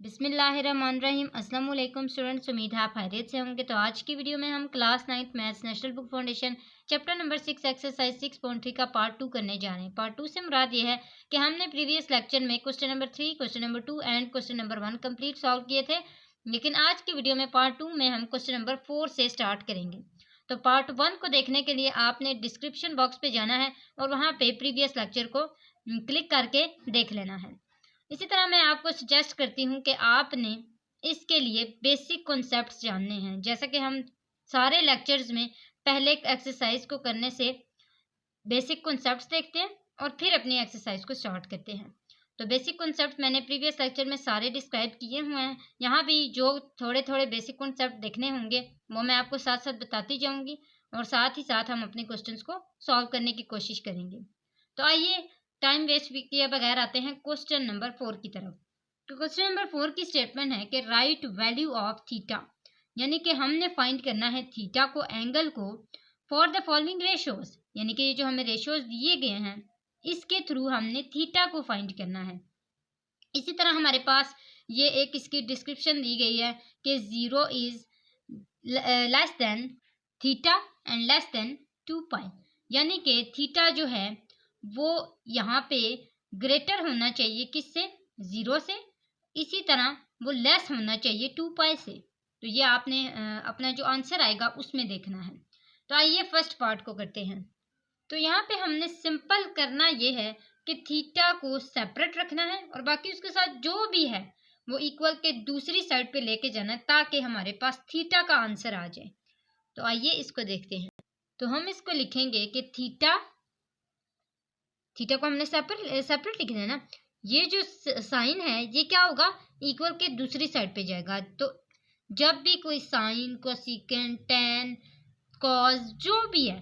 बिस्मिल्लाहिर्रहमानिर्रहीम। अस्सलाम वालेकुम स्टूडेंट्स, उम्मीद है आप खैरियत से होंगे। तो आज की वीडियो में हम class 9th maths national book foundation chapter number 6 exercise 6.3 का पार्ट 2 करने जा रहे हैं। पार्ट 2 से मुराद ये है कि हमने प्रीवियस लेक्चर में question number 3, question number 2 and question number 1 complete solve किए थे, लेकिन आज की वीडियो में पार्ट 2 में हम क्वेश्चन नंबर 4 से स्टार्ट करेंगे। तो पार्ट 1 को देखने के लिए आपने डिस्क्रिप्शन बॉक्स पे जाना है और वहाँ पे प्रीवियस लेक्चर को क्लिक करके देख लेना है। इसी तरह मैं आपको सजेस्ट करती हूँ कि आपने इसके लिए बेसिक कॉन्सेप्ट्स जानने हैं। जैसा कि हम सारे लेक्चर्स में पहले एक्सरसाइज को करने से बेसिक कॉन्सेप्ट्स देखते हैं और फिर अपनी एक्सरसाइज को स्टार्ट करते हैं। तो बेसिक कॉन्सेप्ट मैंने प्रीवियस लेक्चर में सारे डिस्क्राइब किए हुए हैं। यहाँ भी जो थोड़े थोड़े बेसिक कॉन्सेप्ट देखने होंगे वो मैं आपको साथ साथ बताती जाऊँगी और साथ ही साथ हम अपने क्वेश्चंस को सॉल्व करने की कोशिश करेंगे। तो आइए टाइम वेस्ट किए बगैर आते हैं क्वेश्चन नंबर 4 की तरफ। तो क्वेश्चन नंबर 4 की स्टेटमेंट है कि राइट वैल्यू ऑफ थीटा, यानी कि हमने फाइंड करना है थीटा को, एंगल को, फॉर द फॉलोइंग रेशियोज, यानी कि ये जो हमें रेशियोज दिए गए हैं इसके थ्रू हमने थीटा को फाइंड करना है। इसी तरह हमारे पास ये एक इसकी डिस्क्रिप्शन दी गई है कि 0 is less than theta and less than 2 पाई, यानी कि थीटा जो है वो यहाँ पे ग्रेटर होना चाहिए किससे, 0 से। इसी तरह वो लेस होना चाहिए 2 पाई से। तो ये आपने अपना जो आंसर आएगा उसमें देखना है। तो आइए फर्स्ट पार्ट को करते हैं। तो यहाँ पे हमने सिंपल करना ये है कि थीटा को सेपरेट रखना है और बाकी उसके साथ जो भी है वो इक्वल के दूसरी साइड पे लेके जाना है ताकि हमारे पास थीटा का आंसर आ जाए। तो आइए इसको देखते हैं। तो हम इसको लिखेंगे कि थीटा को हमने सेपरेट लिखना है ना। ये जो साइन है ये क्या होगा, इक्वल के दूसरी साइड पे जाएगा। तो जब भी कोई साइन, कोसेकेंट, टैन, कॉस जो भी है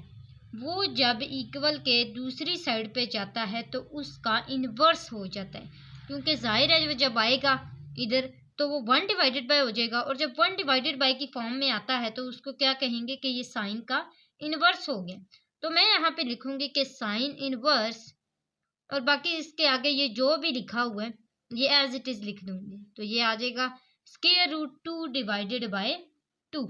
वो जब इक्वल के दूसरी साइड पे जाता है तो उसका इन्वर्स हो जाता है, क्योंकि जाहिर है जब आएगा इधर तो वो 1 डिवाइडेड बाय हो जाएगा और जब 1 डिवाइडेड बाय की फॉर्म में आता है तो उसको क्या कहेंगे कि ये साइन का इन्वर्स हो गया। तो मैं यहाँ पे लिखूंगी कि साइन इन्वर्स और बाकी इसके आगे ये जो भी लिखा हुआ है ये एज इट इज लिख दूंगी। तो ये आ जाएगा स्क्वायर रूट 2 डिवाइडेड बाय 2।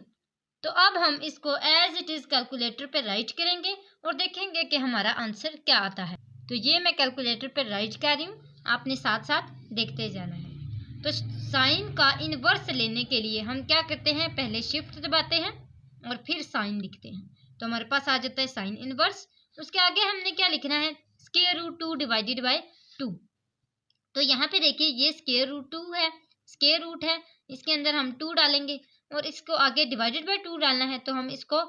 तो अब हम इसको एज इट इज कैलकुलेटर पे राइट करेंगे और देखेंगे कि हमारा आंसर क्या आता है। तो ये मैं कैलकुलेटर पे राइट कर रही हूँ, आपने साथ साथ देखते जाना है। तो साइन का इनवर्स लेने के लिए हम क्या करते हैं, पहले शिफ्ट दबाते हैं और फिर साइन लिखते हैं। तो हमारे पास आ जाता है साइन इनवर्स। उसके आगे हमने क्या लिखना है, स्क्वायर रूट 2 डिवाइडेड बाय 2। तो यहाँ पे देखिए ये स्क्वायर रूट 2 है, स्क्वायर रूट है, इसके अंदर हम 2 डालेंगे और इसको आगे डिवाइडेड बाय 2 डालना है तो हम इसको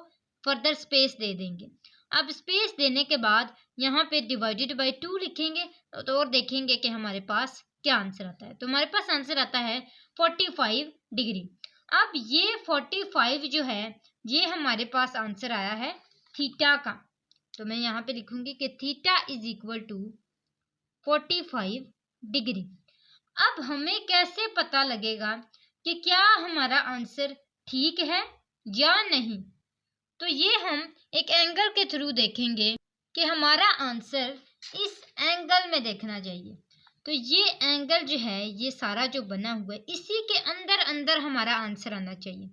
फर्दर स्पेस दे देंगे। अब स्पेस देने के बाद यहाँ पे डिवाइडेड बाय 2 लिखेंगे तो और देखेंगे कि हमारे पास क्या आंसर आता है। तो हमारे पास आंसर आता है 45 डिग्री। अब ये 45 जो है ये हमारे पास आंसर आया है थीटा का। तो मैं यहाँ पे लिखूंगी कि theta is equal to 45 degree. अब हमें कैसे पता लगेगा कि क्या हमारा आंसर ठीक है या नहीं, तो ये हम एक एंगल के थ्रू देखेंगे कि हमारा आंसर इस एंगल में देखना चाहिए। तो ये एंगल जो है ये सारा जो बना हुआ है इसी के अंदर अंदर हमारा आंसर आना चाहिए,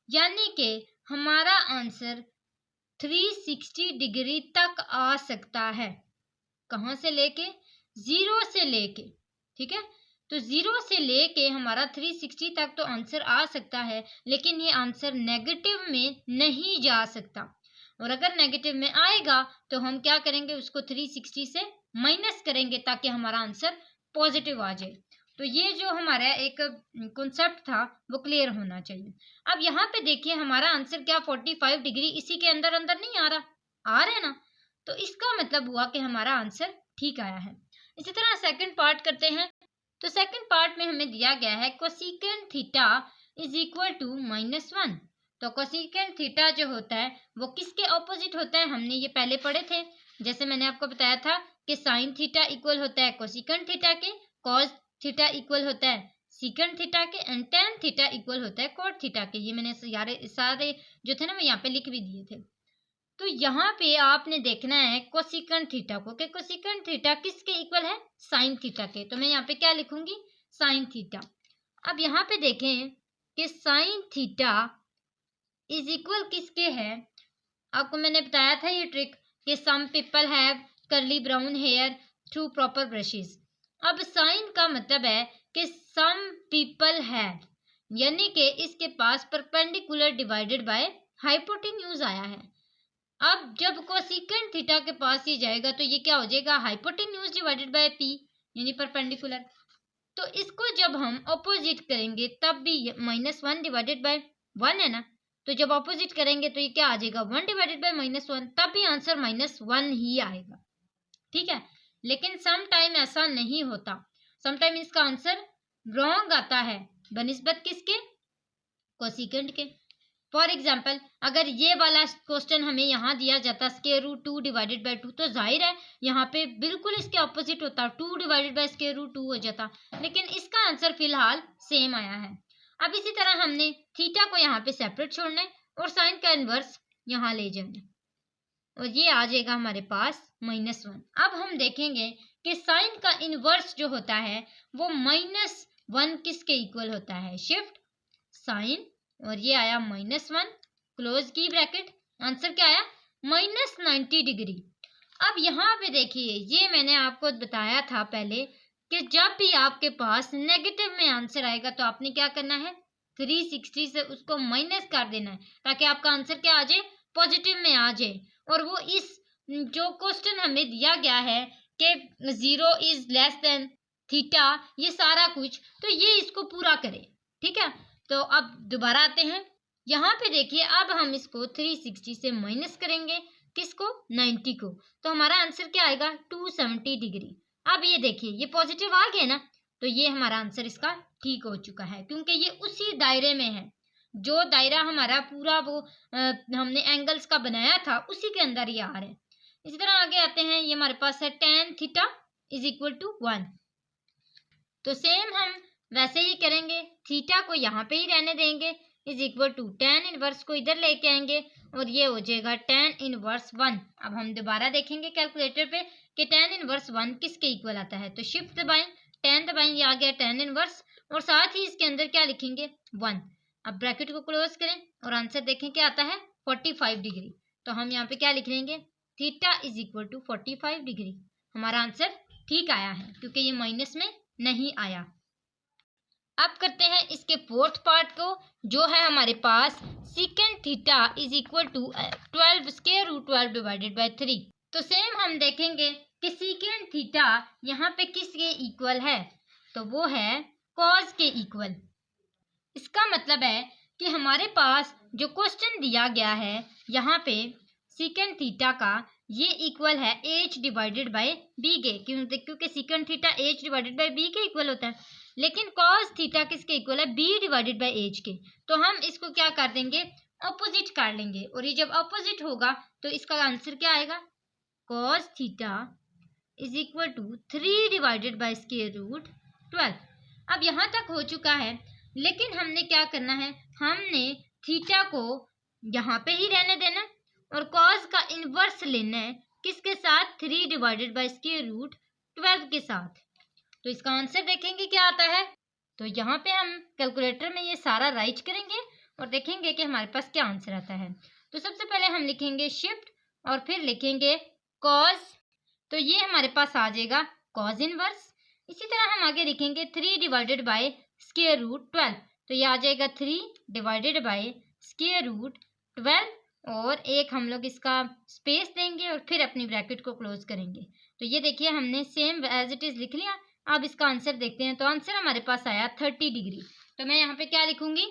यानी कि हमारा आंसर 360 डिग्री तक आ सकता है। कहाँ से लेके, 0 से लेके, ठीक है। तो 0 से लेके हमारा 360 तक तो आंसर आ सकता है, लेकिन ये आंसर नेगेटिव में नहीं जा सकता। और अगर नेगेटिव में आएगा तो हम क्या करेंगे, उसको 360 से माइनस करेंगे ताकि हमारा आंसर पॉजिटिव आ जाए। तो ये जो हमारा एक कॉन्सेप्ट था वो क्लियर होना चाहिए। अब यहाँ पे देखिए हमारा आंसर क्या 45 डिग्री इसी के अंदर अंदर नहीं आ रहा, आ रहा है ना। तो इसका मतलब हुआ कि हमारा आंसर ठीक आया है। इसी तरह सेकंड पार्ट करते हैं। तो सेकंड पार्ट में हमें दिया गया है cosecant theta is equal to -1। तो कोसेकेंट थीटा जो होता है वो किसके ऑपोजिट होता है, हमने ये पहले पढ़े थे। जैसे मैंने आपको बताया था कि साइन थीटा इक्वल होता है कोसेकेंट थीटा के, कॉस थीटा इक्वल होता है सीकेंट थीटा के एंड टेन थीटा इक्वल होता है कॉट थीटा के। ये मैंने सारे जो थे ना मैं यहाँ पे लिख भी दिए थे। तो यहाँ पे आपने देखना है कोसेकेंट थीटा को कि कोसेकेंट थीटा किसके इक्वल है, साइन थीटा के। तो मैं यहाँ पे क्या लिखूंगी, साइन थीटा। अब यहाँ पे देखें कि साइन थीटा इज इक्वल किसके है। आपको मैंने बताया था ये ट्रिक कि some people have curly brown hair through proper brushes. अब साइन का मतलब है कि सम पीपल हैव, यानी कि इसके पास परपेंडिकुलर डिवाइडेड बाय हाइपोटेन्यूज आया है। अब जब कोसेकेंट थीटा के पास ये जाएगा तो ये क्या हो जाएगा, हाइपोटेन्यूज डिवाइडेड बाय पी यानी परपेंडिकुलर। तो इसको जब हम ऑपोजिट करेंगे तब भी -1 डिवाइडेड बाय 1 है ना, तो जब ऑपोजिट करेंगे तो ये क्या आ जाएगा 1 डिवाइडेड बाय -1, तब भी आंसर -1 ही आएगा। ठीक है, लेकिन सम टाइम ऐसा नहीं होता, सम टाइम इसका आंसर रॉन्ग आता है बनिस्बत किसके, कोसेकेंट के। फॉर एग्जाम्पल अगर ये वाला क्वेश्चन हमें यहाँ दिया जाता स्क्वायर रूट 2 डिवाइडेड बाय 2, तो जाहिर है यहाँ पे बिल्कुल इसके ऑपोजिट होता, 2 डिवाइडेड बाय स्क्वायर रूट 2 हो जाता, लेकिन इसका आंसर फिलहाल सेम आया है। अब इसी तरह हमने थीटा को यहाँ पे सेपरेट छोड़ना है और साइन का इनवर्स यहाँ ले जाना है और ये आ जाएगा हमारे पास -1। अब हम देखेंगे कि साइन का इनवर्स जो होता है वो -1 किसके इक्वल होता है, शिफ्ट साइन, और ये आया -1, क्लोज की ब्रैकेट, आंसर क्या आया -90 डिग्री। अब यहाँ पे देखिए ये मैंने आपको बताया था पहले कि जब भी आपके पास नेगेटिव में आंसर आएगा तो आपने क्या करना है, 360 से उसको माइनस कर देना है ताकि आपका आंसर क्या आ जाए, पॉजिटिव में आ जाए। और वो इस जो क्वेश्चन हमें दिया गया है कि 0 इज लेस देन थीटा, ये सारा कुछ, तो ये इसको पूरा करे। ठीक है, तो अब दोबारा आते हैं, यहाँ पे देखिए अब हम इसको 360 से माइनस करेंगे किसको, 90 को, तो हमारा आंसर क्या आएगा 270 डिग्री। अब ये देखिए ये पॉजिटिव आ गया ना, तो ये हमारा आंसर इसका ठीक हो चुका है क्योंकि ये उसी दायरे में है, जो दायरा हमारा पूरा वो हमने एंगल्स का बनाया था उसी के अंदर ये आ रहे हैं। इसी तरह आगे आते हैं, ये हमारे पास है tan theta is equal to 1, तो सेम हम वैसे ही करेंगे, थीटा को यहाँ पे ही रहने देंगे is equal to tan inverse को इधर लेके आएंगे और ये हो जाएगा tan इनवर्स 1। अब हम दोबारा देखेंगे कैलकुलेटर पे कि tan इनवर्स 1 किसके इक्वल आता है, तो शिफ्ट दबाएं, tan दबाएं, ये आ गया tan इनवर्स और साथ ही इसके अंदर क्या लिखेंगे 1। अब ब्रैकेट को क्लोज करें और आंसर देखें क्या आता है 45 डिग्री, तो हम यहाँ पे क्या लिख लेंगे, theta is equal to 45 degree. हमारा आंसर ठीक आया है क्योंकि ये माइनस में नहीं आया। अब करते हैं इसके फोर्थ पार्ट को, जो है हमारे पास secant theta is equal to 12 square root 12 divided by 3। तो सेम हम देखेंगे कि सीकेंट थीटा यहाँ पे किसके इक्वल है, तो वो है कॉस के इक्वल। इसका मतलब है कि हमारे पास जो क्वेश्चन दिया गया है यहाँ पे सीकेंट थीटा का ये इक्वल है h डिवाइडेड बाय b के, क्योंकि secant theta h divided by b के इक्वल होता है, लेकिन cos थीटा किसके इक्वल है, b डिवाइडेड बाय h के। तो हम इसको क्या कर देंगे, ऑपोजिट कर लेंगे और ये जब ऑपोजिट होगा तो इसका आंसर क्या आएगा, cos theta is equal to 3 divided by square root 12। अब यहाँ तक हो चुका है, लेकिन हमने क्या करना है, हमने थीटा को यहाँ पे ही रहने देना और cos का इनवर्स लेना है किसके साथ, 3 डिवाइडेड बाय स्क्वायर रूट 12 के साथ। तो इसका आंसर देखेंगे क्या आता है, तो यहाँ पे हम कैलकुलेटर में ये सारा राइट करेंगे और देखेंगे कि हमारे पास क्या आंसर आता है। तो सबसे पहले हम लिखेंगे शिफ्ट और फिर लिखेंगे cos, तो ये हमारे पास आ जाएगा cos इनवर्स। इसी तरह हम आगे लिखेंगे 3 डिवाइडेड बाय स्क्वायर रूट 12, तो ये आ जाएगा 3 डिवाइडेड बाय स्क्वायर रूट 12 और एक हम लोग इसका स्पेस देंगे और फिर अपनी ब्रैकेट को क्लोज करेंगे। तो ये देखिए हमने सेम एज इट इज लिख लिया। अब इसका आंसर देखते हैं, तो आंसर हमारे पास आया 30 डिग्री। तो मैं यहाँ पे क्या लिखूंगी,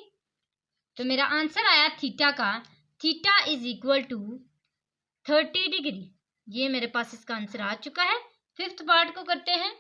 तो मेरा आंसर आया थीटा का, theta is equal to 30 degree. ये मेरे पास इसका आंसर आ चुका है। फिफ्थ पार्ट को करते हैं,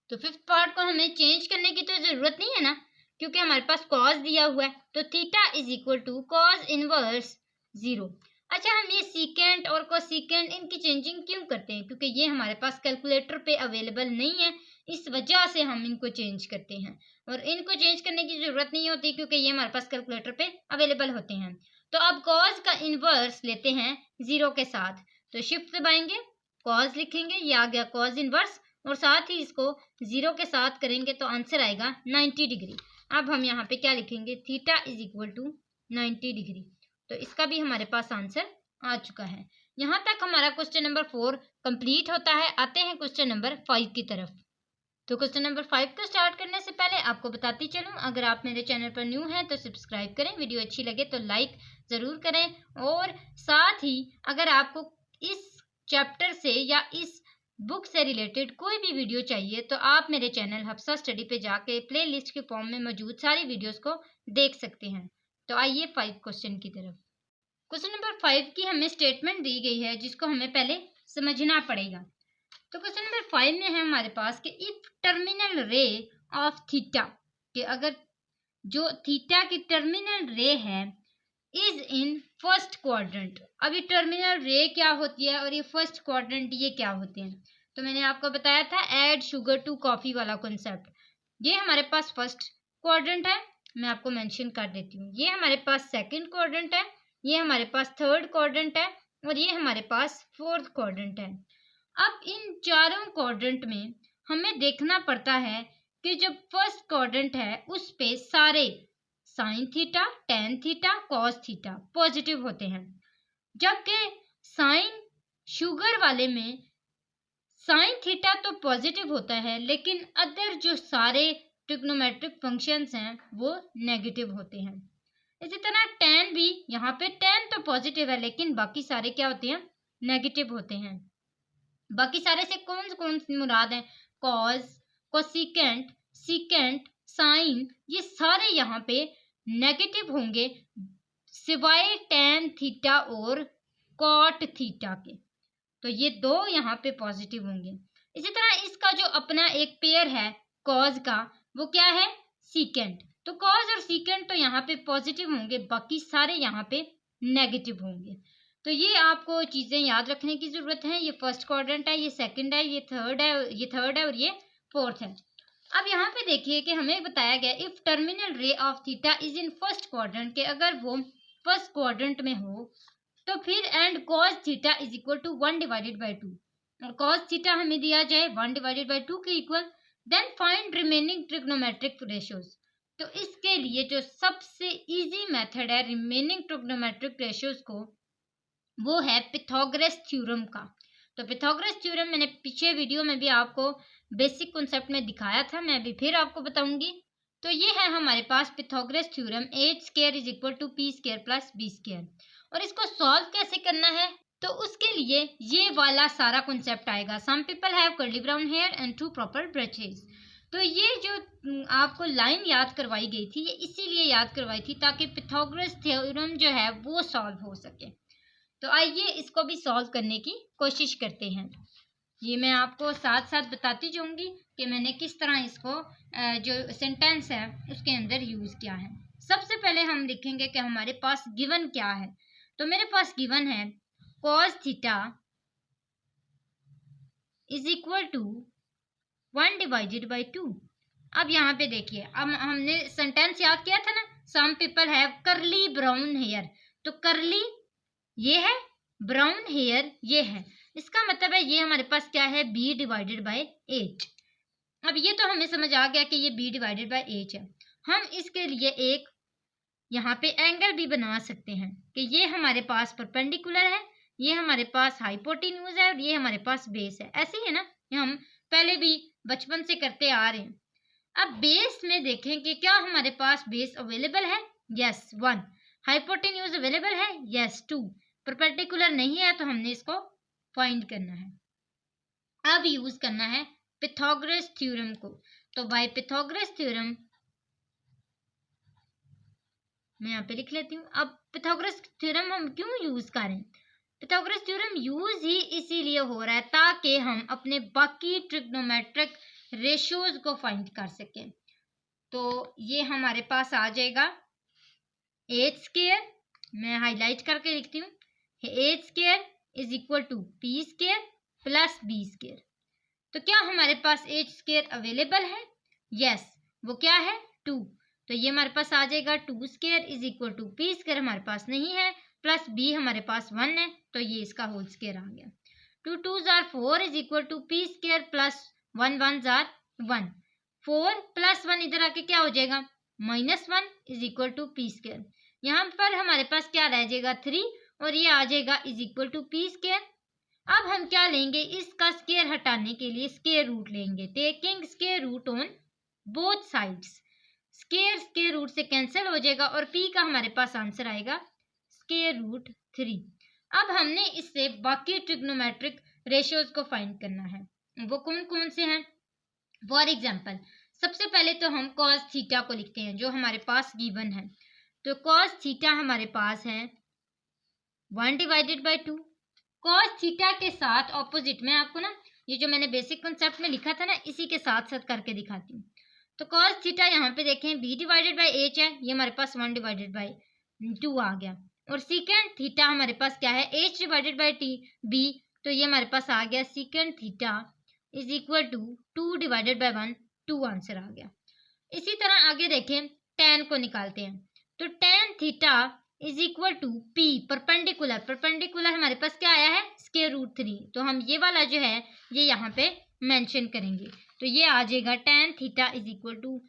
तो फिफ्थ पार्ट को हमें चेंज करने की तो जरूरत नहीं है ना, क्योंकि हमारे पास कॉस दिया हुआ है, तो theta is equal to cos inverse 0। अच्छा, हम ये सीकेंट और कोसेकेंट इनकी चेंजिंग क्यों करते हैं, क्योंकि ये हमारे पास कैलकुलेटर पे अवेलेबल नहीं है, इस वजह से हम इनको चेंज करते हैं। और इनको चेंज करने की जरूरत नहीं होती क्योंकि ये हमारे पास कैलकुलेटर पे अवेलेबल होते हैं। तो अब कॉस का इनवर्स लेते हैं 0 के साथ, तो शिफ्ट दबाएंगे, कॉस लिखेंगे, ये आ गया कॉस इनवर्स और साथ ही इसको 0 के साथ करेंगे तो आंसर आएगा 90 डिग्री। अब हम यहाँ पे क्या लिखेंगे, theta is equal to 90 degree. तो इसका भी हमारे पास आंसर आ चुका है। यहाँ तक हमारा क्वेश्चन नंबर 4 कंप्लीट होता है। आते हैं क्वेश्चन नंबर 5 की तरफ। तो क्वेश्चन नंबर 5 को स्टार्ट करने से पहले आपको बताती चलूँ, अगर आप मेरे चैनल पर न्यू हैं तो सब्सक्राइब करें, वीडियो अच्छी लगे तो लाइक ज़रूर करें, और साथ ही अगर आपको इस चैप्टर से या इस बुक से रिलेटेड कोई भी वीडियो चाहिए तो आप मेरे चैनल हफ्सा स्टडी पे जाके प्ले लिस्ट के फॉर्म में मौजूद सारी वीडियोस को देख सकते हैं। तो आइए 5 क्वेश्चन की तरफ। क्वेश्चन नंबर 5 की हमें स्टेटमेंट दी गई है जिसको हमें पहले समझना पड़ेगा। तो क्वेश्चन नंबर 5 में है हमारे पास कि if terminal ray of theta, कि अगर जो थीटा की टर्मिनल रे है इज इन फर्स्ट क्वाड्रेंट। अब ये टर्मिनल रे क्या होती है और ये फर्स्ट क्वाड्रेंट ये क्या होते हैं। तो मैंने आपको बताया था ऐड शुगर टू कॉफी वाला कॉन्सेप्ट। ये हमारे पास फर्स्ट क्वाड्रेंट है, मैं आपको मेंशन कर देती हूँ। ये हमारे पास सेकंड क्वाड्रेंट है, ये हमारे पास थर्ड क्वाड्रेंट है, और ये हमारे पास फोर्थ क्वाड्रेंट है। अब इन चारों क्वाड्रेंट में हमें देखना पड़ता है कि जब फर्स्ट क्वाड्रेंट है उस पे सारे sine theta, tan theta, cos theta positive होते हैं, जबकि साइन शुगर वाले में साइन थीटा तो पॉजिटिव होता है लेकिन अदर जो सारे ट्रिग्नोमेट्रिक फंक्शंस हैं वो नेगेटिव होते हैं। इसी तरह टेन भी, यहाँ पे टेन तो पॉजिटिव है लेकिन बाकी सारे क्या होते हैं, नेगेटिव होते हैं। बाकी सारे से कौन सी मुराद है, कॉस, कोसिकेंट, सीकेंट, साइन, ये सारे यहाँ पे नेगेटिव होंगे सिवाय टेन थीटा और कॉट थीटा के। तो ये दो यहाँ पे पॉजिटिव होंगे। इसी तरह इसका जो अपना एक पेयर है कॉस का, वो क्या है, सीकेंट। तो कॉस और सीकेंट तो यहाँ पे पॉजिटिव होंगे, बाकी सारे यहाँ पे नेगेटिव होंगे। तो ये आपको चीज़ें याद रखने की ज़रूरत है। ये फर्स्ट क्वाड्रेंट है, ये सेकंड है, ये थर्ड है और ये फोर्थ है। अब यहाँ पे देखिए कि हमें बताया गया if terminal ray of theta is in first quadrant, के अगर वो फर्स्ट क्वाड्रेंट में हो तो फिर and cos theta is equal to 1 divided by 2, और कॉस थीटा हमें दिया जाए 1 डिवाइडेड बाई 2 के equal, then find remaining trigonometric ratios. तो इसके लिए जो सबसे इजी मेथड है रिमेनिंग ट्रिग्नोमेट्रिक रेशियोज को, वो है पिथागोरस थ्योरम का। तो पिथागोरस थ्योरम मैंने पीछे वीडियो में भी आपको बेसिक कॉन्सेप्ट में दिखाया था, मैं अभी फिर आपको बताऊंगी। तो ये है हमारे पास Pythagoras theorem, h square is equal to p square plus b square. और इसको सॉल्व कैसे करना है, तो उसके लिए ये वाला सारा कॉन्सेप्ट आएगा, some people have curly brown hair and to proper brushes. तो ये जो आपको लाइन याद करवाई गई थी, ये इसीलिए याद करवाई थी ताकि पिथागोरस थ्योरम जो है वो सॉल्व हो सके। तो आइए इसको भी सॉल्व करने की कोशिश करते हैं। ये मैं आपको साथ साथ बताती जाऊंगी कि मैंने किस तरह इसको जो सेंटेंस है उसके अंदर यूज़ किया है। सबसे पहले हम लिखेंगे कि हमारे पास गिवन क्या है। तो मेरे पास गिवन है cos theta is equal to 1 divided by 2। अब यहाँ पे देखिए, अब हमने सेंटेंस याद किया था ना, सम पीपल हैव करली ब्राउन हेयर। तो करली ये है, ब्राउन हेयर ये है, इसका मतलब है ये हमारे पास क्या है, b डिवाइडेड बाई 8। अब ये तो हमें समझ आ गया कि ये b डिवाइडेड बाई 8 है। हम इसके लिए एक यहाँ पे एंगल भी बना सकते हैं कि ये हमारे पास परपेंडिकुलर है, ये हमारे पास हाइपोटेन्यूज है और ये हमारे पास बेस है। ऐसे ही है ना, हम पहले भी बचपन से करते आ रहे हैं। अब बेस में देखें कि क्या हमारे पास बेस अवेलेबल है, यस 1। हाइपोटेन्यूज अवेलेबल है, यस 2। परपेंडिकुलर नहीं है तो हमने इसको फाइंड करना है। अब यूज करना है पिथागोरस थ्योरम को। तो बाय पिथागोरस थ्योरम मैं यहाँ पे लिख लेती हूँ। अब पिथागोरस थ्योरम हम क्यों यूज करें, पिथागोरस थ्योरम यूज ही इसीलिए हो रहा है ताकि हम अपने बाकी ट्रिग्नोमेट्रिक रेशियोज को फाइंड कर सकें। तो ये हमारे पास आ जाएगा एच स्क्वायर, मैं हाईलाइट करके लिखती हूँ, h square is equal to p square plus b square. तो क्या हमारे पास एच स्क्वायर अवेलेबल है, यस, वो क्या है 2। तो ये हमारे पास आ जाएगा 2 square is equal to p square हमारे पास नहीं है, प्लस बी हमारे पास 1 है, तो ये इसका होल स्क्वायर आ गया। 2 2s are 4 is equal to p square plus 1 1s are 1। 4 प्लस 1 इधर आके क्या हो जाएगा -1 is equal to p square. यहाँ पर हमारे पास क्या रह जाएगा 3 और ये आ जाएगा is equal to p square. अब हम क्या लेंगे, इसका स्क्वायर हटाने के लिए स्क्वायर रूट लेंगे, taking square root on both sides. Square root से कैंसिल हो जाएगा और p का हमारे पास आंसर आएगा स्क्वायर रूट 3। अब हमने इससे बाकी ट्रिग्नोमेट्रिक रेशियोज को फाइंड करना है, वो कौन कौन से हैं। फॉर एग्जाम्पल सबसे पहले तो हम कॉस थीटा को लिखते हैं जो हमारे पास गिवन है। तो कॉस थीटा हमारे पास है 1/2। कॉस थीटा के साथ ऑपोजिट में आपको ना ये जो मैंने बेसिक कॉन्सेप्ट में लिखा था ना, इसी के साथ साथ करके दिखाती हूँ। तो कॉस थीटा यहाँ पे देखें b/h है, ये हमारे पास 1/2 आ गया। और सीकेंड थीटा हमारे पास क्या है h/b, तो ये हमारे पास आ गया secant theta is equal to 2/1, 2 answer आ गया। इसी तरह आगे देखें tan को निकालते हैं। तो tan theta is equal to p perpendicular हमारे पास क्या आया है स्क्वायर रूट 3, तो हम ये वाला जो है ये यहाँ पे मेंशन करेंगे। तो ये आ जाएगा tan theta is equal to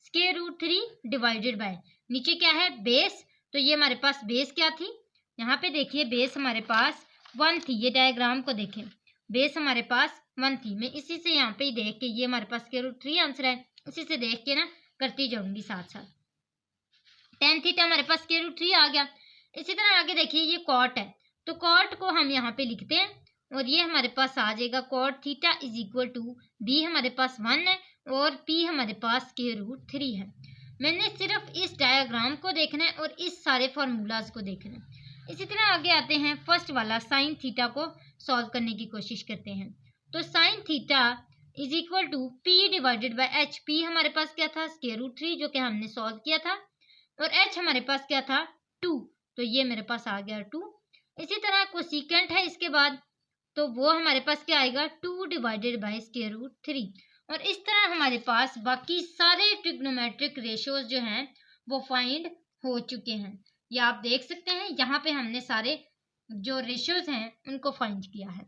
square root 3 divided by नीचे क्या है बेस, तो ये हमारे पास बेस क्या थी, यहाँ पे देखिए बेस हमारे पास 1 थी। ये डायग्राम को देखें, बेस हमारे पास 1 थी। मैं इसी से यहाँ पे देख के ये हमारे पास स्क्वायर रूट 3 आंसर है, इसी से देख के ना करती जाऊंगी साथ साथ। tan थीटा हमारे पास स्क्वायर रूट 3 आ गया। इसी तरह आगे देखिए ये कॉट है, तो कॉट को हम यहाँ पे लिखते हैं और ये हमारे पास आ जाएगा cot theta is equal to b हमारे पास 1 है और p हमारे पास स्क्वायर रूट 3 है। मैंने सिर्फ इस डायग्राम को देखना है और इस सारे फार्मूलाज को देखना है। इसी तरह आगे आते हैं फर्स्ट वाला साइन थीटा को सॉल्व करने की कोशिश करते हैं। तो sine theta is equal to p/h, p हमारे पास क्या था स्क्वायर रूट 3 जो कि हमने सॉल्व किया था, और h हमारे पास क्या था 2, तो ये मेरे पास आ गया 2। इसी तरह कोसिकेंट है इसके बाद, तो वो हमारे पास क्या आएगा 2/√3। और इस तरह हमारे पास बाकी सारे ट्रिग्नोमेट्रिक रेशियोज जो हैं वो फाइंड हो चुके हैं। ये आप देख सकते हैं यहाँ पे हमने सारे जो रेशियोज हैं उनको फाइंड किया है।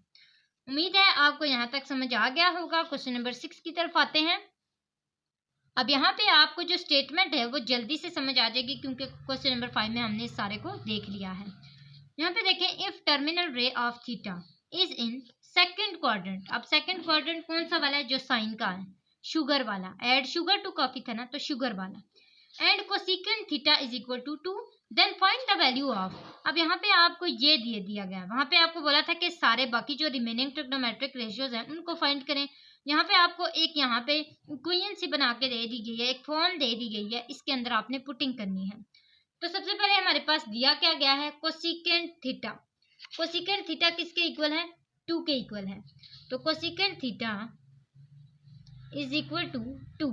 उम्मीद है आपको यहाँ तक समझ आ गया होगा। क्वेश्चन नंबर 6 की तरफ आते हैं। अब यहाँ पे आपको जो स्टेटमेंट है वो जल्दी से समझ आ जाएगी क्योंकि क्वेश्चन नंबर 5 में हमने इस सारे को देख लिया है। यहाँ पे देखें if terminal ray of theta is in second quadrant. अब सेकंड क्वाड्रेंट कौन सा वाला है जो साइन का है, शुगर वाला, ऐड शुगर टू कॉफी था ना, तो शुगर वाला। And cosecant theta is equal to 2, then find the value of. अब यहाँ पे आपको ये दिया गया, वहां पे आपको बोला था कि सारे बाकी जो रिमेनिंग ट्रिग्नोमेट्रिक रेशियोज हैं उनको फाइंड करें। यहाँ पे आपको एक यहाँ पे इक्वेशन सी बना के दे दी गई है, एक फॉर्म दे दी गई है, इसके अंदर आपने पुटिंग करनी है। तो सबसे पहले हमारे पास दिया क्या गया है कोसिकेंट थीटा। कोसिकेंट थीटा किसके इक्वल है 2 के इक्वल है, तो cosecant theta is equal to 2।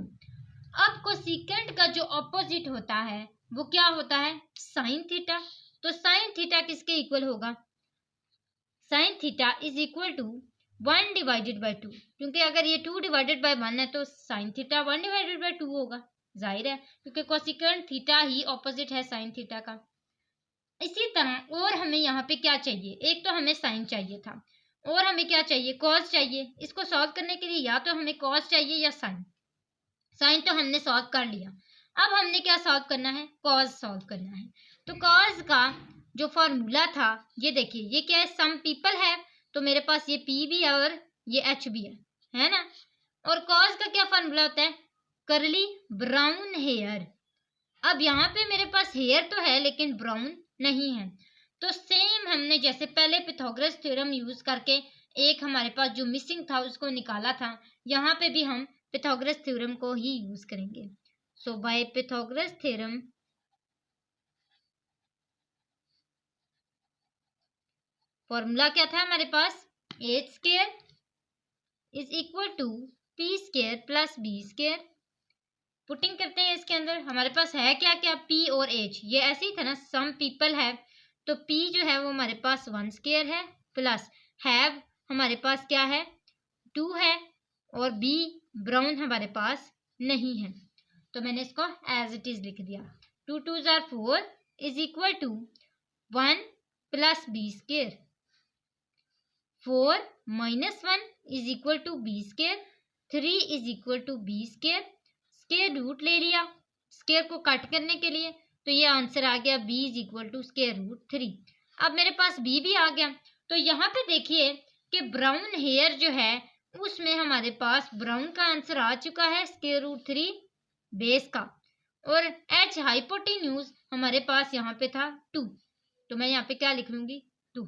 अब कोसिकेंट का जो ऑपोजिट होता है वो क्या होता है साइन थीटा, तो साइन थीटा किसके इक्वल होगा, sine theta is equal to 1/2, क्योंकि अगर ये 2/1 है तो साइन थीटा 1/2 होगा, जाहिर है क्योंकि कोसिकेंट थीटा ही ऑपोजिट है साइन थीटा का। इसी तरह और हमें यहाँ पे क्या चाहिए, एक तो हमें साइन चाहिए था और हमें क्या चाहिए कॉस चाहिए। इसको सॉल्व करने के लिए या तो हमें कॉस चाहिए या साइन। साइन तो हमने सॉल्व कर लिया, अब हमने क्या सॉल्व करना है कॉस सॉल्व करना है। तो कॉस का जो फॉर्मूला था ये देखिए, ये क्या है सम पीपल है, तो मेरे पास ये p भी है और ये h भी है ना। और कॉस का क्या फॉर्मूला होता है करली ब्राउन हेयर। अब यहाँ पे मेरे पास हेयर तो है लेकिन ब्राउन नहीं है, तो सेम हमने जैसे पहले पिथागोरस थ्योरम यूज करके एक हमारे पास जो मिसिंग था उसको निकाला था, यहाँ पे भी हम पिथागोरस थ्योरम को ही यूज करेंगे। So by Pythagoras theorem formula क्या था हमारे पास h² is equal to p² plus b²। Putting करते हैं इसके अंदर, हमारे पास है क्या क्या p और h, ये ऐसे ही था ना सम पीपल है, तो p जो है वो हमारे पास 1² है प्लस हैव हमारे पास क्या है 2 है और b ब्राउन हमारे पास नहीं है, तो मैंने इसको एज इट इज लिख दिया। 2 2 जार 4 is equal to 1 plus b²। 4 minus 1 is equal to b²। 3 is equal to b²। Square root ले लिया स्क्वायर को कट करने के लिए। तो ये आंसर आ गया b is equal to square root 3। अब मेरे पास b भी आ गया। तो यहाँ पे देखिए कि ब्राउन हेयर जो है उसमें हमारे पास ब्राउन का आंसर आ चुका है स्क्वायर रूट 3 बेस का, और h हाइपोटेन्यूज हमारे पास यहाँ पे था 2। तो मैं यहाँ पे क्या लिख लूंगी 2।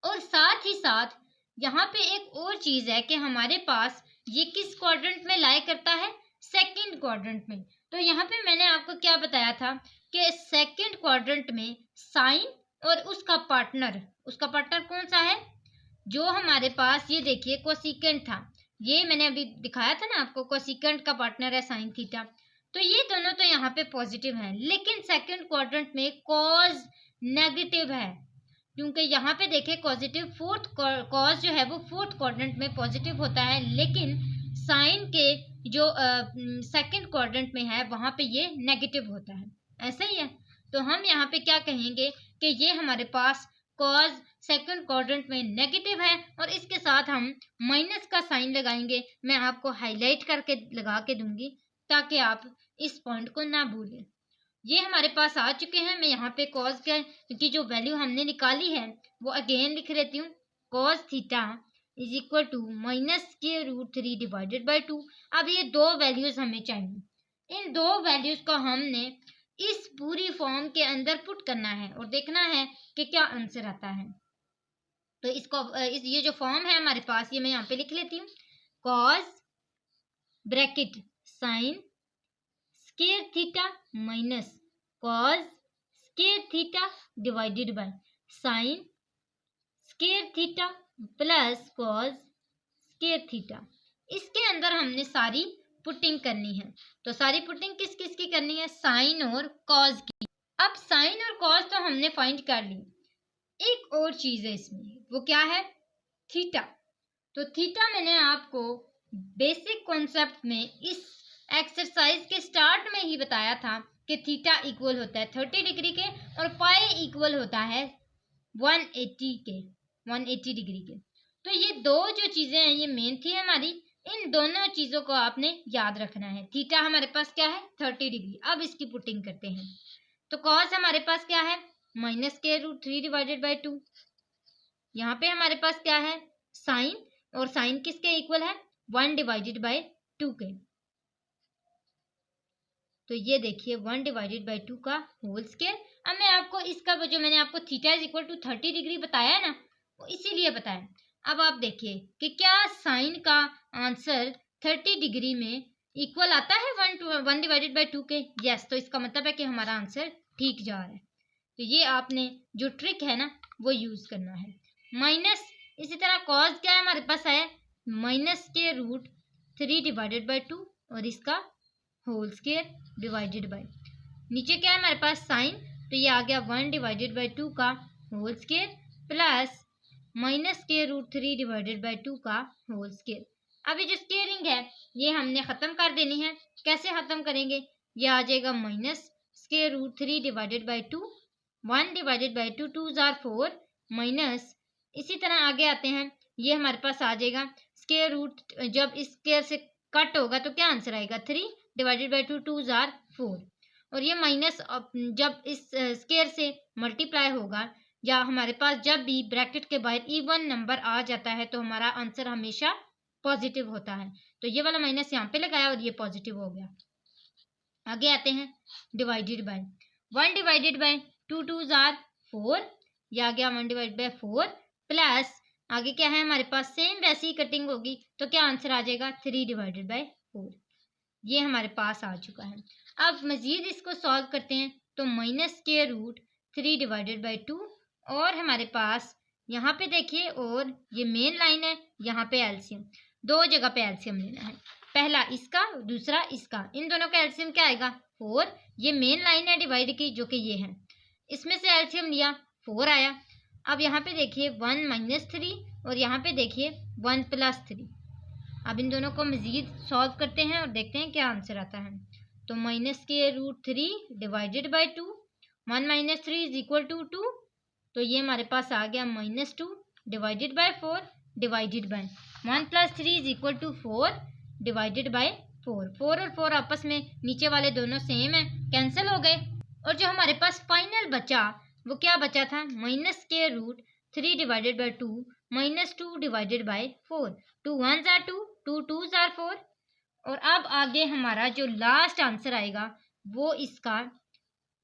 और साथ ही साथ यहाँ पे एक और चीज है कि हमारे पास ये किस क्वाड्रेंट में लाई करता है, सेकंड क्वाड्रेंट में। तो यहाँ पे मैंने आपको क्या बताया था कि सेकंड क्वाड्रेंट में साइन और उसका पार्टनर कौन सा है, जो हमारे पास ये देखिए कोसिकेंट था, ये मैंने अभी दिखाया था ना आपको, कोसिकेंट का पार्टनर है साइन थीटा। तो ये दोनों तो यहाँ पे पॉजिटिव हैं, लेकिन सेकंड क्वाड्रेंट में कॉज नेगेटिव है, क्योंकि यहाँ पे देखें पॉजिटिव फोर्थ कॉज जो है वो फोर्थ क्वाड्रेंट में पॉजिटिव होता है, लेकिन साइन के जो सेकंड क्वाड्रेंट में है वहां पे ये नेगेटिव होता है। ऐसा ही है। तो हम यहाँ पे क्या कहेंगे कि ये हमारे पास कॉज सेकंड क्वाड्रेंट में नेगेटिव है, और इसके साथ हम माइनस का साइन लगाएंगे। मैं आपको हाईलाइट करके लगा के दूंगी ताकि आप इस पॉइंट को ना भूलें। ये हमारे पास आ चुके हैं। मैं यहाँ पे कॉज की जो वैल्यू हमने निकाली है वो अगेन लिख लेती हूँ। Cos theta is equal to minus square root 3 divided by 2। अब ये दो वैल्यूज हमें चाहिए। इन दो वैल्यूज को हमने इस पूरी फॉर्म के अंदर पुट करना है और देखना है कि क्या आंसर आता है। तो ये जो फॉर्म है हमारे पास, ये मैं यहाँ पे लिख लेती हूँ। Cause bracket sine square theta minus cos square theta divided by sine square theta plus cos square theta. इसके अंदर हमने सारी पुटिंग करनी है। तो सारी पुटिंग किस किस की करनी है, साइन और कॉज की। अब साइन और कॉज तो हमने फाइंड कर ली। एक और चीज है इसमें, वो क्या है, थीटा। तो थीटा मैंने आपको बेसिक कॉन्सेप्ट में इस एक्सरसाइज के स्टार्ट में ही बताया था कि थीटा इक्वल होता है 30 डिग्री के और पाई इक्वल होता है 180 डिग्री के। तो ये दो जो चीजें हैं ये मेन थी हमारी। इन दोनों चीजों को आपने याद रखना है। थीटा हमारे पास क्या है 30 डिग्री। अब इसकी पुटिंग करते हैं। तो कॉस हमारे पास क्या है minus square root 3 divided by 2। यहाँ पे हमारे पास क्या है साइन, और साइन किसके इक्वल है 1 डिवाइडेड बाई 2 के। तो ये देखिए 1 डिवाइडेड बाई 2 का होल स्क्वायर। अब मैं आपको इसका जो मैंने आपको theta is equal to 30 degree बताया ना, वो इसीलिए बताया। अब आप देखिए कि क्या साइन का आंसर 30 डिग्री में इक्वल आता है 1 डिवाइडेड बाई 2 के। यस, तो इसका मतलब है कि हमारा आंसर ठीक जा रहा है। तो ये आपने जो ट्रिक है ना वो यूज करना है। माइनस, इसी तरह कॉज क्या है हमारे पास है माइनस के रूट 3 डिवाइडेड बाई 2 और इसका होल स्क्वायर डिवाइडेड बाई, नीचे क्या है हमारे पास साइन, तो ये आ गया 1 डिवाइडेड बाई 2 का होल स्क्वायर प्लस माइनस के रूट 3 डिवाइडेड बाई 2 का होल स्क्वायर। अब ये जो स्क्वेयरिंग है ये हमने खत्म कर देनी है। कैसे खत्म करेंगे, ये आ जाएगा minus square root 3 divided by 2, 1 divided by 2 2 जार 4 माइनस, इसी तरह आगे आते हैं, ये हमारे पास आ जाएगा स्क्वायर रूट, जब इस स्क्वायर से कट होगा तो क्या आंसर आएगा 3 डिवाइडेड बाई 2 2 जार 4, और ये माइनस जब इस स्क्वायर से मल्टीप्लाई होगा या हमारे पास जब भी ब्रैकेट के बाहर इवन नंबर आ जाता है तो हमारा आंसर हमेशा पॉजिटिव होता है। तो ये वाला माइनस यहाँ पे लगाया और ये पॉजिटिव हो गया। आगे आते हैं डिवाइडेड बाय 1 डिवाइडेड बाय 2 2 जार 4, ये आ गया 1 डिवाइडेड बाय 4 प्लस आगे क्या है हमारे पास सेम वैसी ही कटिंग होगी तो क्या आंसर आ जाएगा 3 डिवाइडेड बाय 4। ये हमारे पास आ चुका है। अब मजीद इसको सॉल्व करते हैं तो माइनस के रूट 3 डिवाइडेड बाई 2, और हमारे पास यहाँ पे देखिए, और ये मेन लाइन है, यहाँ पे एलसीएम, दो जगह पे एलसीएम लेना है, पहला इसका दूसरा इसका, इन दोनों का एलसीएम क्या आएगा 4। ये मेन लाइन है डिवाइड की जो कि ये है, इसमें से एलसीएम लिया 4 आया। अब यहाँ पे देखिए 1 माइनस 3 और यहाँ पे देखिए 1 प्लस 3। अब इन दोनों को मजीद सॉल्व करते हैं और देखते हैं क्या आंसर आता है। तो माइनस के root 3 divided by 2, 1 minus 3 is equal to 2, तो ये हमारे पास आ गया minus 2 divided by 4 divided by 1 plus 3 is equal to 4 divided by 4 और 4 आपस में नीचे वाले दोनों सेम है, कैंसिल हो गए। और जो हमारे पास फाइनल बचा वो क्या बचा था, -√3 divided by 2 -2 divided by 4। 2 1s are 2, 2 2s are 4। और अब आगे हमारा जो लास्ट आंसर आएगा वो इसका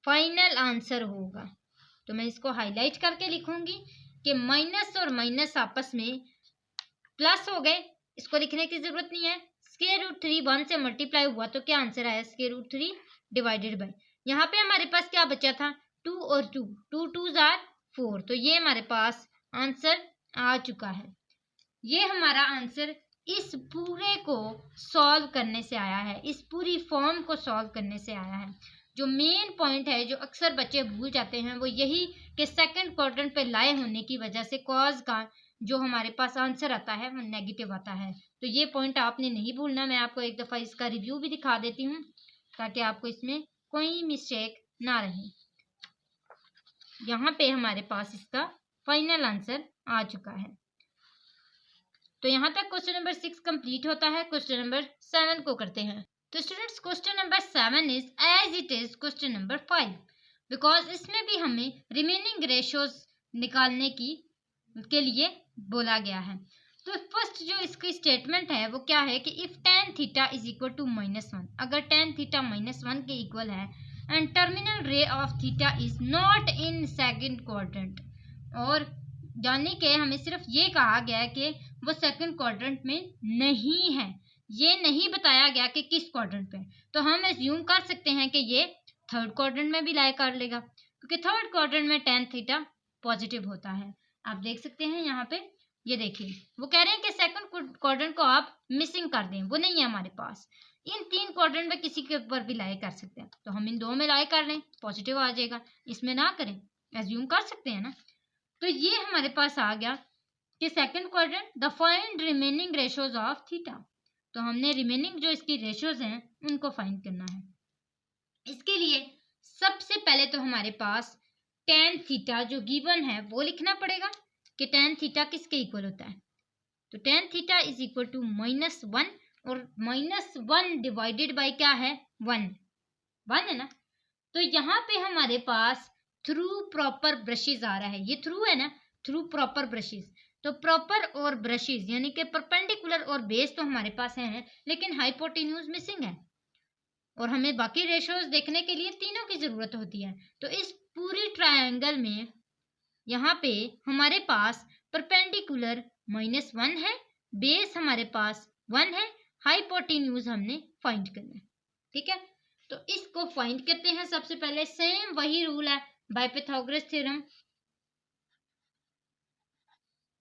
फाइनल आंसर होगा। तो मैं इसको हाईलाइट करके लिखूंगी कि माइनस और माइनस आपस में प्लस हो गए, इसको लिखने की जरूरत नहीं है। √3 1 से मल्टीप्लाई हुआ तो क्या आंसर आया, √3 डिवाइडेड बाई, यहाँ पे हमारे पास क्या बचा था, 2 और 2, 2 2s are 4। तो ये हमारे पास आंसर आ चुका है। ये हमारा आंसर इस पूरे को सॉल्व करने से आया है, इस पूरी फॉर्म को सॉल्व करने से आया है। जो मेन पॉइंट है जो अक्सर बच्चे भूल जाते हैं वो यही कि सेकंड क्वाड्रेंट पे लाए होने की वजह से कॉज का जो हमारे पास आंसर आता है वो नेगेटिव आता है। तो ये पॉइंट आपने नहीं भूलना। मैं आपको एक दफ़ा इसका रिव्यू भी दिखा देती हूँ ताकि आपको इसमें कोई मिस्टेक ना रहे। यहाँ पे हमारे पास इसका फाइनल आंसर आ चुका है। तो यहाँ तक क्वेश्चन नंबर 6 कंप्लीट होता है। क्वेश्चन नंबर 7 को करते हैं। तो students question number 7 is as it is question number 5, because इसमें भी हमें रिमेनिंग रेशियोज निकालने के लिए बोला गया है। तो फर्स्ट जो इसकी स्टेटमेंट है वो क्या है कि if tan theta is equal to -1, अगर tan थीटा -1 के इक्वल है and terminal ray of theta is not in second quadrant, और यानी कि हमें सिर्फ ये कहा गया है कि वो सेकंड क्वाड्रेंट में नहीं है, ये नहीं बताया गया कि किस क्वाड्रेंट पे। तो हम एज्यूम कर सकते हैं कि ये थर्ड क्वाड्रेंट में भी लाई कर लेगा, क्योंकि थर्ड क्वाड्रेंट में tan थीटा पॉजिटिव होता है। आप देख सकते हैं यहाँ पे, ये देखिए वो कह रहे हैं कि सेकंड क्वाड्रेंट को आप मिसिंग कर दें, वो नहीं है हमारे पास। इन 3 क्वाड्रेंट में किसी के ऊपर भी लाई कर सकते हैं, तो हम इन 2 में लाई कर लें, पॉजिटिव आ जाएगा, इसमें ना करें, एज्यूम कर सकते हैं ना। तो ये हमारे पास आ गया कि second quadrant the find remaining ratios of theta. तो हमने रिमेनिंग जो इसकी रेशियोज हैं उनको फाइंड करना है। इसके लिए सबसे पहले तो हमारे पास tan थीटा जो गिवन है वो लिखना पड़ेगा कि tan थीटा किसके इक्वल होता है। तो tan theta is equal to -1, और -1 डिवाइडेड बाई क्या है, 1 है ना। तो यहाँ पे हमारे पास थ्रू प्रॉपर ब्रशेज आ रहा है, ये थ्रू है ना, थ्रू प्रॉपर ब्रशेज। तो प्रॉपर और ब्रशेज यानी कि परपेंडिकुलर और बेस तो हमारे पास हैं, लेकिन हाइपोटेन्यूज मिसिंग है, और हमें बाकी रेशियोज देखने के लिए तीनों की जरूरत होती है। तो इस पूरी ट्रायंगल में यहाँ पे हमारे पास परपेंडिकुलर -1 है, बेस हमारे पास 1 है, हाइपोटेन्यूज हमने फाइंड करना है। ठीक है, तो इसको फाइंड करते हैं। सबसे पहले सेम वही रूल है, by Pythagoras theorem,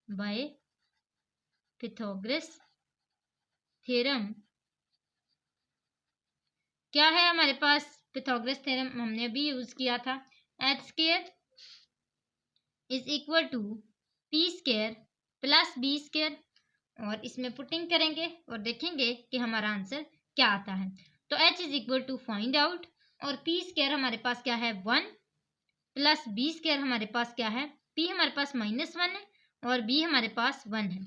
by Pythagoras theorem क्या है हमारे पास, पाइथागोरस थ्योरम हमने अभी यूज किया था, h² is equal to p² plus b², और इसमें पुटिंग करेंगे और देखेंगे कि हमारा आंसर क्या आता है। तो h is equal to find out, और p² हमारे पास क्या है 1, प्लस b² हमारे पास क्या है, p हमारे पास -1 है और b हमारे पास 1 है।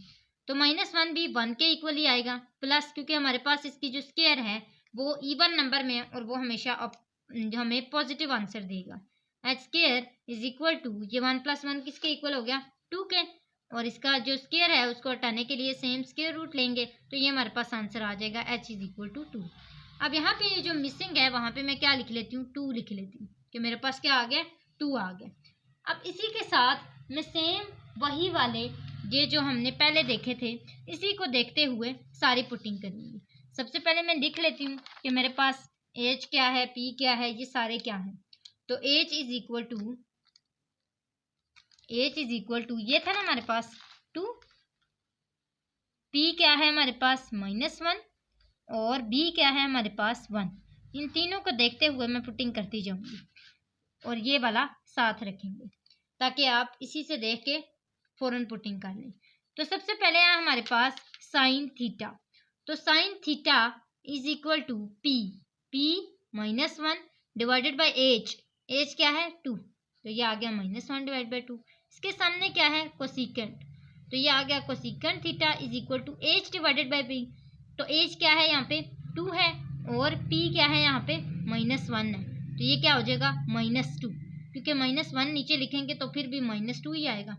तो -1 भी 1 के इक्वल ही आएगा, प्लस क्योंकि हमारे पास इसकी जो स्क्वायर है वो इवन नंबर में है और वो हमेशा हमें पॉजिटिव आंसर देगा। h² इज इक्वल टू, ये 1 + 1 किसके इक्वल हो गया, 2 के, और इसका जो स्क्वायर है उसको हटाने के लिए सेम स्क्वायर रूट लेंगे, तो ये हमारे पास आंसर आ जाएगा h इज इक्वल टू 2। अब यहाँ पे जो मिसिंग है वहाँ पे मैं क्या लिख लेती हूँ, 2 लिख लेती हूँ, कि मेरे पास क्या आ गया, 2 आ गया। अब इसी के साथ मैं सेम वही वाले ये जो हमने पहले देखे थे इसी को देखते हुए सारी पुटिंग करेंगे। सबसे पहले मैं लिख लेती हूँ कि मेरे पास h क्या है, p क्या है, ये सारे क्या हैं। तो h इज इक्वल टू ये था ना हमारे पास 2, p क्या है हमारे पास -1, और b क्या है हमारे पास 1। इन तीनों को देखते हुए मैं पुटिंग करती जाऊंगी और ये वाला साथ रखेंगे ताकि आप इसी से देख के फौरन पुटिंग कर लें। तो सबसे पहले है हमारे पास साइन थीटा। तो sine theta is equal to p -1 divided by h क्या है 2, तो ये आ गया -1 डिवाइड बाई 2। इसके सामने क्या है कोसिकेंट, तो ये आ गया cosecant theta is equal to h divided by b। तो h क्या है यहाँ पे 2 है और p क्या है यहाँ पे -1 है, तो ये क्या हो जाएगा -2, क्योंकि -1 नीचे लिखेंगे तो फिर भी -2 ही आएगा,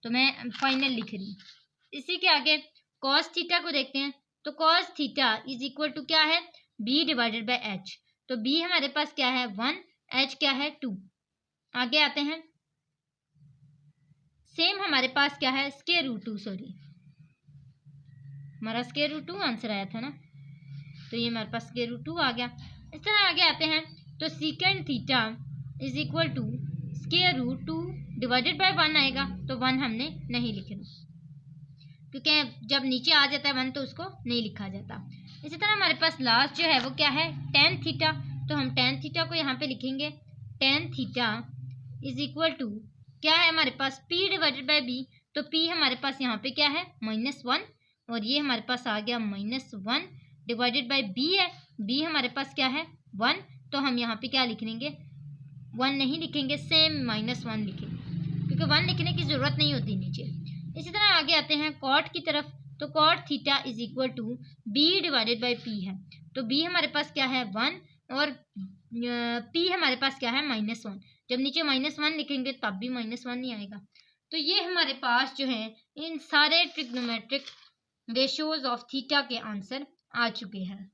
तो मैं फाइनल लिख रही हूँ। इसी के आगे cos थीटा को देखते हैं, तो cos theta is equal to क्या है b डिवाइडेड बाय h, तो b हमारे पास क्या है 1, h क्या है 2। आगे आते हैं, सेम हमारे पास क्या है स्क्वायर रूट 2, सॉरी हमारा स्क्वायर रूट 2 आंसर आया था ना, तो ये हमारे पास स्क्वायर रूट 2 आ गया। इस तरह आगे आते हैं, तो secant theta is equal to square root 2 divided by 1 आएगा, तो 1 हमने नहीं लिखना, क्योंकि जब नीचे आ जाता है 1 तो उसको नहीं लिखा जाता। इसी तरह हमारे पास लास्ट जो है वो क्या है tan थीटा, तो हम tan थीटा को यहाँ पे लिखेंगे, tan theta is equal to क्या है हमारे पास p डिवाइडेड बाय b, तो p हमारे पास यहाँ पे क्या है -1 और ये हमारे पास आ गया -1 डिवाइडेड बाय b है, b हमारे पास क्या है 1, तो हम यहाँ पे क्या लिख लेंगे 1 नहीं लिखेंगे, सेम -1 लिखेंगे, क्योंकि 1 लिखने की ज़रूरत नहीं होती नीचे। इसी तरह आगे आते हैं कॉट की तरफ, तो cot theta is equal to b divided by p है, तो b हमारे पास क्या है 1 और p हमारे पास क्या है -1, जब नीचे -1 लिखेंगे तब भी -1 नहीं आएगा। तो ये हमारे पास जो है इन सारे ट्रिग्नोमेट्रिक रेशियोज ऑफ थीटा के आंसर आ चुके हैं।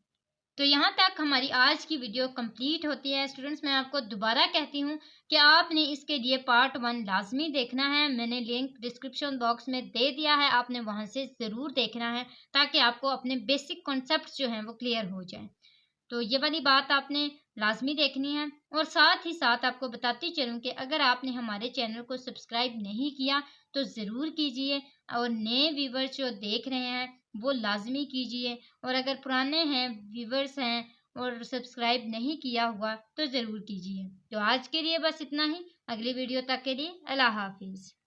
तो यहाँ तक हमारी आज की वीडियो कंप्लीट होती है। स्टूडेंट्स, मैं आपको दोबारा कहती हूँ कि आपने इसके लिए पार्ट 1 लाजमी देखना है, मैंने लिंक डिस्क्रिप्शन बॉक्स में दे दिया है, आपने वहाँ से ज़रूर देखना है ताकि आपको अपने बेसिक कॉन्सेप्ट्स जो हैं वो क्लियर हो जाएं। तो ये वाली बात आपने लाजमी देखनी है, और साथ ही साथ आपको बताती चलूँ कि अगर आपने हमारे चैनल को सब्सक्राइब नहीं किया तो ज़रूर कीजिए, और नए व्यूवर्स जो देख रहे हैं वो लाजमी कीजिए, और अगर पुराने हैं व्यूवर्स हैं और सब्सक्राइब नहीं किया हुआ तो ज़रूर कीजिए। तो आज के लिए बस इतना ही, अगली वीडियो तक के लिए अल्लाह हाफिज़।